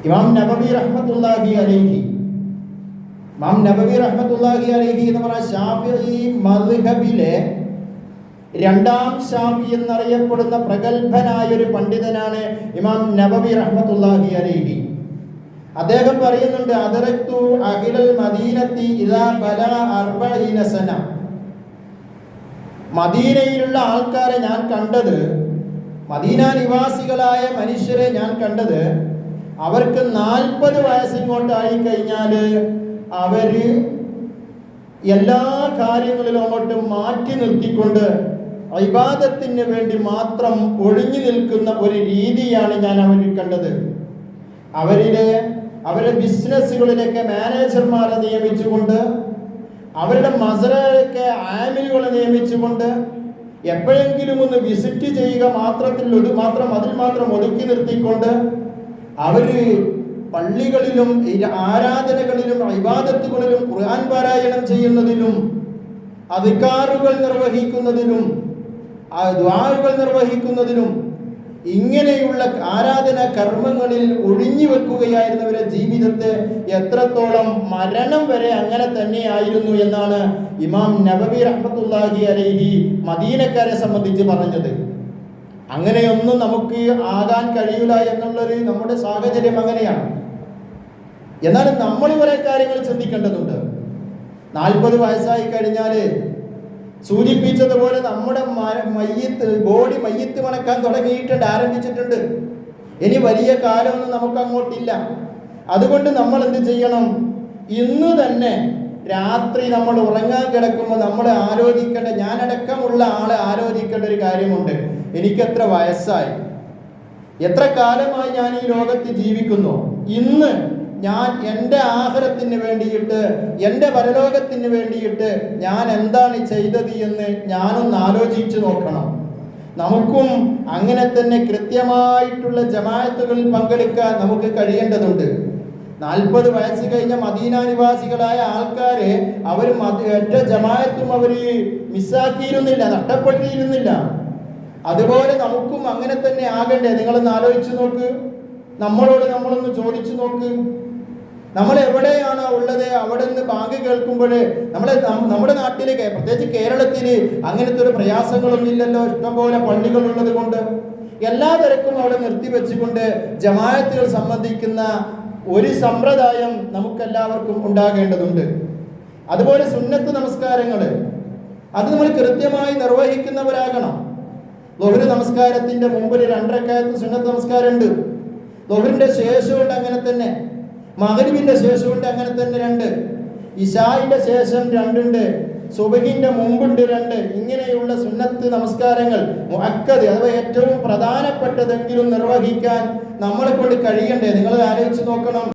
ഇമാം നബവി റഹ്മത്തുള്ളാഹി അലൈഹി എന്ന് പറഞ്ഞ ശാഫിഈ മദ്ഹബിലെ രണ്ടാം ഷാഫി എന്നറിയപ്പെടുന്ന പ്രഗത്ഭനായ ഒരു പണ്ഡിതനാണ് ഇമാം നബവി റഹ്മത്തുള്ളാഹി അലൈഹി. അദ്ദേഹം പറയുന്നുണ്ട്, അദറക്തു അഖിലൽ മദീനത്തി ഇദാ ബലഗ 40 സന. മദീനയിലുള്ള ആൾക്കാരെ ഞാൻ കണ്ടത്, മദീന നിവാസികളായ മനുഷ്യരെ ഞാൻ കണ്ടത്, അവർക്ക് 40 വയസ്സിങ്ങോട്ടായി കഴിഞ്ഞാൽ അവര് എല്ലാ കാര്യങ്ങളിലും അങ്ങോട്ട് മാറ്റി നിർത്തിക്കൊണ്ട് ഇബാദത്തിന് വേണ്ടി മാത്രം ഒഴിഞ്ഞു നിൽക്കുന്ന ഒരു രീതിയാണ് ഞാൻ അവരിൽ കണ്ടത്. അവരുടെ ബിസിനസ്സുകളിലൊക്കെ മാനേജർമാരെ നിയമിച്ചുകൊണ്ട്, അവരുടെ മസറയൊക്കെ ആമിലുകളെ നിയമിച്ചുകൊണ്ട്, എപ്പോഴെങ്കിലും ഒന്ന് വിസിറ്റ് ചെയ്യുക അതിൽ മാത്രം ഒതുക്കി നിർത്തിക്കൊണ്ട് അവര് പള്ളികളിലും ആരാധനകളിലും ഇബാദത്തുകളിലും ഖുർആൻ പാരായണം ചെയ്യുന്നതിലും അദ്കാറുകൾ നിർവഹിക്കുന്നതിലും ദുആകൾ നിർവഹിക്കുന്നതിനും ഇങ്ങനെയുള്ള ആരാധനാ കർമ്മങ്ങളിൽ ഒഴിഞ്ഞു വെക്കുകയായിരുന്നവരുടെ ജീവിതത്തെ എത്രത്തോളം മരണം വരെ അങ്ങനെ തന്നെയായിരുന്നു എന്നാണ് ഇമാം നബവി റഹ്മത്തുള്ളാഹി അലൈഹി മദീനക്കാരെ സംബന്ധിച്ച് പറഞ്ഞത്. അങ്ങനെയൊന്നും നമുക്ക് ആകാൻ കഴിയില്ല എന്നുള്ളൊരു നമ്മുടെ സാഹചര്യം അങ്ങനെയാണ്. എന്നാൽ നമ്മൾ കുറെ കാര്യങ്ങൾ ചിന്തിക്കേണ്ടതുണ്ട്. 40 വയസ്സായി കഴിഞ്ഞാൽ സൂചിപ്പിച്ചതുപോലെ നമ്മുടെ ബോഡി മയ്യത്ത് മണക്കാൻ തുടങ്ങിയിട്ടുണ്ട്, ആരംഭിച്ചിട്ടുണ്ട്. ഇനി വലിയ കാലമൊന്നും നമുക്ക് അങ്ങോട്ടില്ല. അതുകൊണ്ട് നമ്മൾ എന്ത് ചെയ്യണം? ഇന്ന് തന്നെ രാത്രി നമ്മൾ ഉറങ്ങാൻ കിടക്കുമ്പോൾ നമ്മൾ ആലോചിക്കേണ്ട, ഞാനടക്കമുള്ള ആളെ ആലോചിക്കേണ്ട ഒരു കാര്യമുണ്ട്. എനിക്കെത്ര വയസ്സായി, എത്ര കാലമായി ഞാൻ ഈ ലോകത്ത് ജീവിക്കുന്നു, ഇന്ന് ഞാൻ എൻ്റെ ആഖിറത്തിന് വേണ്ടിയിട്ട്, എൻ്റെ പരലോകത്തിന് വേണ്ടിയിട്ട് ഞാൻ എന്താണ് ചെയ്തത് എന്ന് ഞാനൊന്ന് ആലോചിച്ചു നോക്കണം. നമുക്കും അങ്ങനെ തന്നെ കൃത്യമായിട്ടുള്ള ജമാഅത്തുകളിൽ പങ്കെടുക്കാൻ നമുക്ക് കഴിയേണ്ടതുണ്ട്. 40 വയസ്സ് കഴിഞ്ഞ മദീന നിവാസികളായ ആൾക്കാരെ അവർ ഒറ്റ ജമാഅത്തും അവർ മിസ്സാക്കിയിരുന്നില്ല, നഷ്ടപ്പെട്ടിരുന്നില്ല. അതുപോലെ നമുക്കും അങ്ങനെ തന്നെ ആകണ്ടേ? നിങ്ങളൊന്ന് ആലോചിച്ച് നോക്ക്. നമ്മളൊന്ന് ചോദിച്ചു നോക്ക്. നമ്മൾ എവിടെയാണോ ഉള്ളത് അവിടെ നിന്ന് ബാങ്ക് കേൾക്കുമ്പോൾ നമ്മുടെ നാട്ടിലേക്ക്, പ്രത്യേകിച്ച് കേരളത്തിൽ അങ്ങനത്തെ ഒരു പ്രയാസങ്ങളൊന്നും ഇല്ലല്ലോ. ഇഷ്ടംപോലെ പള്ളികൾ ഉള്ളത് കൊണ്ട് എല്ലാ തിരക്കും അവിടെ നിർത്തിവെച്ചുകൊണ്ട് ജമാഅത്തുകൾ സംബന്ധിക്കുന്ന ഒരു സമ്പ്രദായം നമുക്കെല്ലാവർക്കും ഉണ്ടാകേണ്ടതുണ്ട്. അതുപോലെ സുന്നത്ത് നമസ്കാരങ്ങൾ അത് നമ്മൾ കൃത്യമായി നിർവഹിക്കുന്നവരാകണം. ളുഹ്ർ നമസ്കാരത്തിന്റെ മുമ്പ് 2 റക്അത്ത് സുന്നത്ത് നമസ്കാരമുണ്ട്. ളുഹ്റിന്റെ ശേഷമുണ്ട് അങ്ങനെ തന്നെ, മഗ്രിബിന്റെ ശേഷമുണ്ട് അങ്ങനെ തന്നെ 2, ഇശാഇന്റെ ശേഷം 2 ഉണ്ട്, സുബ്ഹിന്റെ മുമ്പുണ്ട് 2. ഇങ്ങനെയുള്ള സുന്നത്ത് നമസ്കാരങ്ങൾ മുഅക്കദ് അഥവാ ഏറ്റവും പ്രധാനപ്പെട്ടതെങ്കിലും നിർവഹിക്കാൻ നമ്മളെ കൊണ്ട് കഴിയണ്ടേ? നിങ്ങൾ ആലോചിച്ച് നോക്കണം.